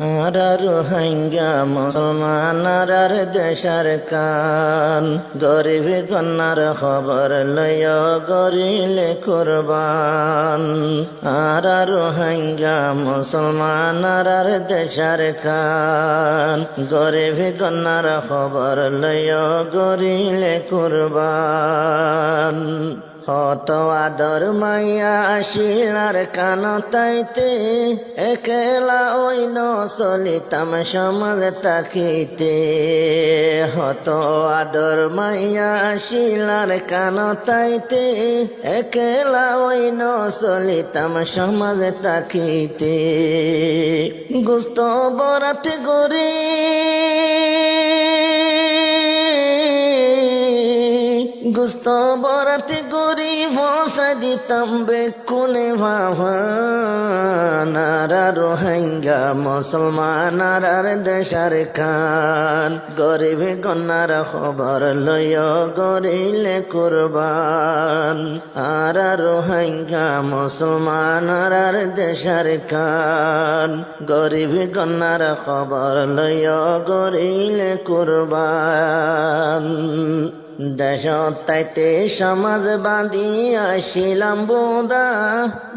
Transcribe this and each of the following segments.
আর রোহিঙ্গা মুসলমান আর দেশার কান গরিব কন্যার খবর লয় গরিলে কুরবান আর রোহিঙ্গা মুসলমান আর দেশার কান গরিব কন্যার খবর লয় গরিলে কুরবান হত আদর মাইয়া আসিলার কান তাইতে একেলা ওইন চলিতাম সমাজ তাকিতে হত আদর মাইয়া আসিলার কান তাইতে একেলা ওইন চলিতাম সমাজ তাকিতে গুস্ত বরাত গরি গুস্ত বরাত গরি ভসা দিতাম বেকুনে ভাবান আর রোহিঙ্গা মুসলমান আর দেশার কান গরিব কন্যার খবর লয় গরিলে কুরবান আর রোহিঙ্গা মুসলমান আর দেশার কান গরিব কন্যার খবর লয় গরিলে কুরবান দেশ তাইতে সমাজ বাঁধি আসিলাম বোদা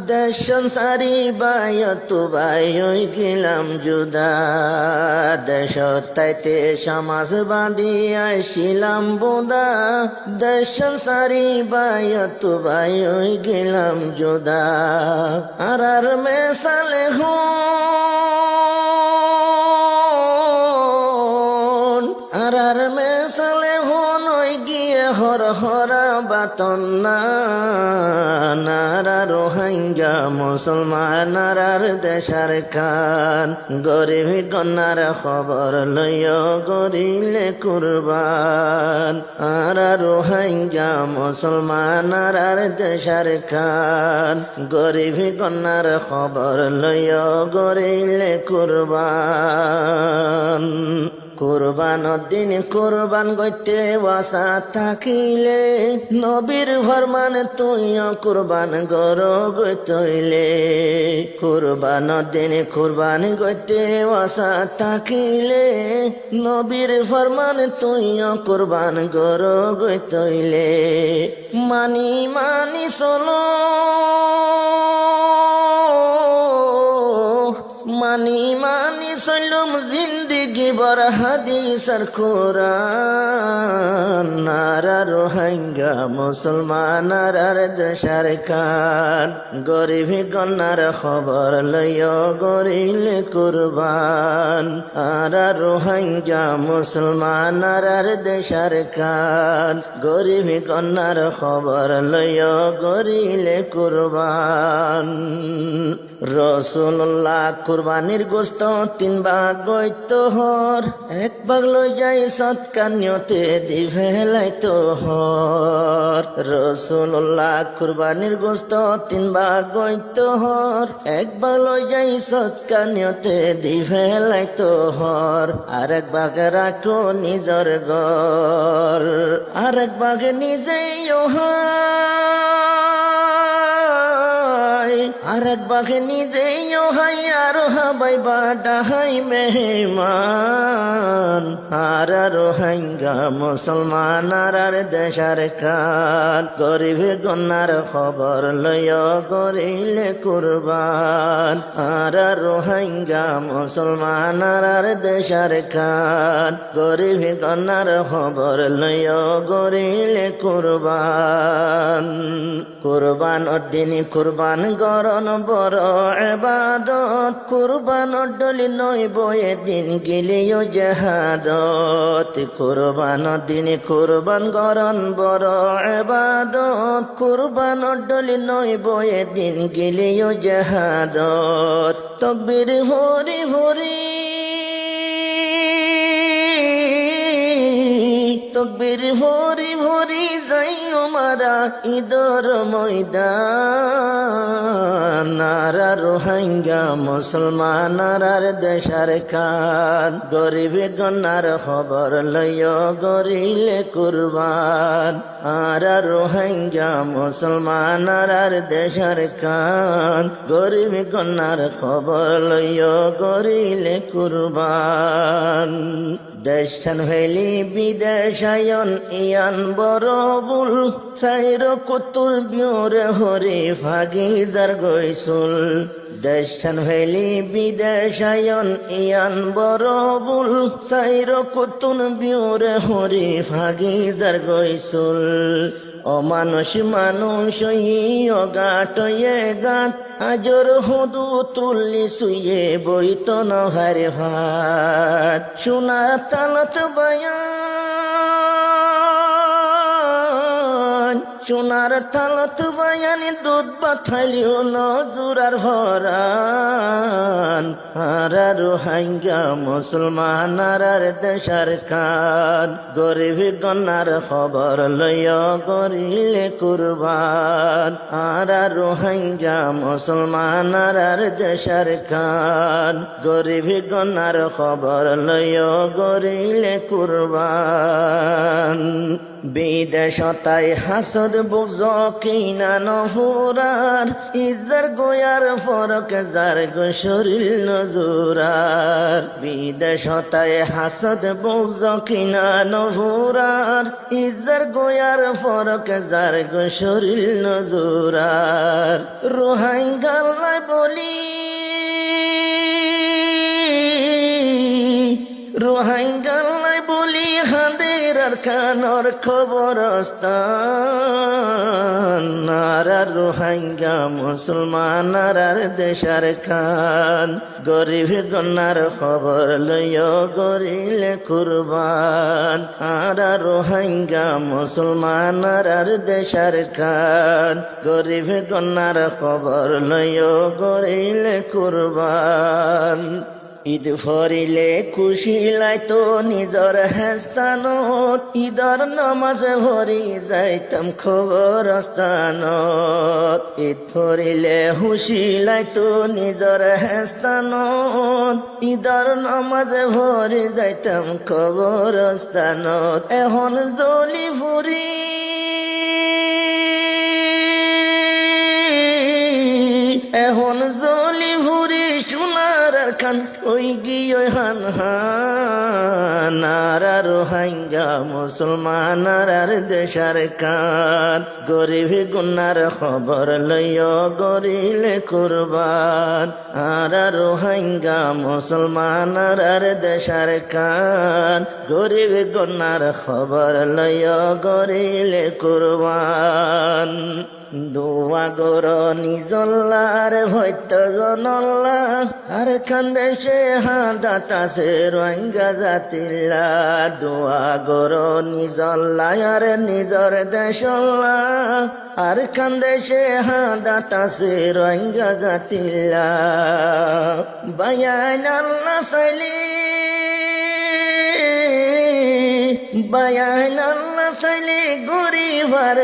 দেশ সংসারি বায়ত বাই গেলাম জুদা দেশ তাইতে সমাজ বাঁধি আসিলাম বোদা দেশ সংসারি বায়ত বাই গেলাম জুদা আর মেসালে হন আর মেসালে হন গিয়ে হর হরা বাতন আর রোহিঙ্গা মুসলমান আর দেশার কান গরিব কন্যার খবর লয় গরিলে কুরবান আর রোহিঙ্গা মুসলমান আর দেশার কান গরিব কন্যার খবর লয় গরিলে কুরবান কুরবান দিন কুরবান গইতে ওয়াসা থাকিলে নবীর ফরমান তুই কুরবান গর গইতইলে কুরবান দিন কুরবান গইতে ওয়াসা থাকিলে নবীর ফরমান তুই কুরবান গর গইতইলে মানি মানি চলো মানি মানি চলুম জিন্দিগি বর হাদিসর কোরআন আর রোহিঙ্গা মুসলমান আর দেশার কান গরিব কন্যার খবর লয় গরিলে কুরবান আর রোহিঙ্গা মুসলমান আর দেশার কান গরিব কন্যার খবর লয় গরিলে কুরবান রসুল্লাহ কুরবানির গোস্ত 3 ভাগ গইত হর 1 ভাগ লই যাই সৎকার নিয়তে দিভেলাইত হর রসুল্লাহ কুরবানির গোস্ত 3 ভাগ গইত হর 1 ভাগ লই যাই সৎকার নিয়তে দিভেলাইত হর আর 1 ভাগ রাখো নিজর ঘর আর 1 ভাগ নিজেই আর 1 ভাগ নিজেই হাই আর হাবাই বাডাহাই মেহমান আর রোহিঙ্গা মুসলমান আর দেশার কান গরিব কন্যার খবর লয় গরিলে কুরবান আর রোহিঙ্গা মুসলমান আর দেশার কান গরিব কন্যার খবর লয় গরিলে কুরবান কুরবান দিন কুরবান গরন বড় ইবাদত কুরবান ডলি নয় বয়ে দিন গেলেও জাহাদত কুরবান দিন কুরবান গরন বড় ইবাদত কুরবান ডলি নয় বয়ে দিন গেলেও জাহাদত তকবীর হরি হরি তকবীর ভরি ভরি যাই মারা ঈদর ময়দান নারা রোহিঙ্গা মুসলমান আর দেশার কান গরিব গন্নার খবর লইয় গরিলে কুরবান আর রোহিঙ্গা মুসলমান আর দেশার কান গরিব গন্নার খবর লইয় গরিলে কুরবান দেশান হইলি বিদেশায়ন ইয়ান বরবুল সাইর কুতুল বিউরে হরি ভাগিজার গইসুল দেশান হইলি বিদেশায়ন ইয়ান বরবুল সাইর কুতুল বিউরে হরি ভাগিজার গইসুল অমানুষ মানুষ গাট গাট আজর হুদু তুল্লি শুয়ে বইত নহারে ভাত সোনা তালত বায়ান সোনার তালত বায়ানি দুধ পাথাইলিও নজুরার ভরান আর রোহিঙ্গা মুসলমান আর দেশার কান গরিব গন্নার খবর লইয় গরিলে কুরবান আর রোহিঙ্গা মুসলমান আর দেশার কান গরিব গন্নার খবর লইয় গরিলে কুরবান বিদেশতায় হাসদ বুঝ কিনা নফুরার ইজার গোয়ার ফরক যার গো শরীর নজুরার বিদেশতায় হাসদ বুঝ কিনা নফুরার ইজার গোয়ার ফরক যার গো শরীর নজুরার রোহিঙ্গাল্লাই বলি রোহিঙ্গাল্লাই বলি হাঁদের আর খানর খবরস্তান আর রোহিঙ্গা মুসলমান আর দেশার খান গরিব গন্নার খবর লইয় গরিলে কুরবান আর রোহিঙ্গা মুসলমান আর দেশার খান গরিব গন্নার খবর লইয় গরিলে কুরবান ঈদ ফরিলে খুশি লাইতো নিজর হেস্তানত ঈদর নমাজে ভরি যাইতাম খবর স্থানত ঈদ ফরিলে খুশি লাইতো নিজর হেস্তানত ঈদর নমাজে ভরি যাইতাম খবর স্থানত এখন জলি ফুরি এখন জলি ভুরি সোনার খান ওই গিয়ে হান হান আর রোহিঙ্গা মুসলমান আর দেশার কান গরিব গুনার খবর লইয় গরিলে কুরবান আর রোহিঙ্গা মুসলমান আর দেশার কান গরিব গুনার খবর লইয় গরিলে কুরবান দোয়া গর নিজল্লার ভৈত্য জনল্লা আর খানদেশে হাদাতাছে রোহিঙ্গা জাতিল্লা দোয়া গর নিজল্লা আর নিজর দেশল্লা আর খানদেশে হাদাতাছে রোহিঙ্গা জাতিল্লা বায়ান আল্লাহ সাইলি বায়ান আল্লাহ সাইলি গরিবার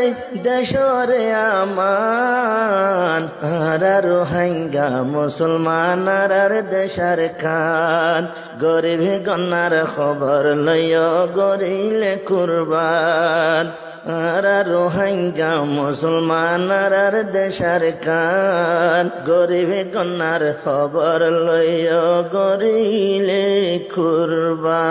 দেশরে আমান আর রোহিঙ্গা মুসলমান আর দেশার খান গরিব গন্নার খবর লইয় গরিলে কুরবান আর রোহিঙ্গা মুসলমান আর দেশার কান গরিব গন্নার খবর লইয় গরিলে কুরবান।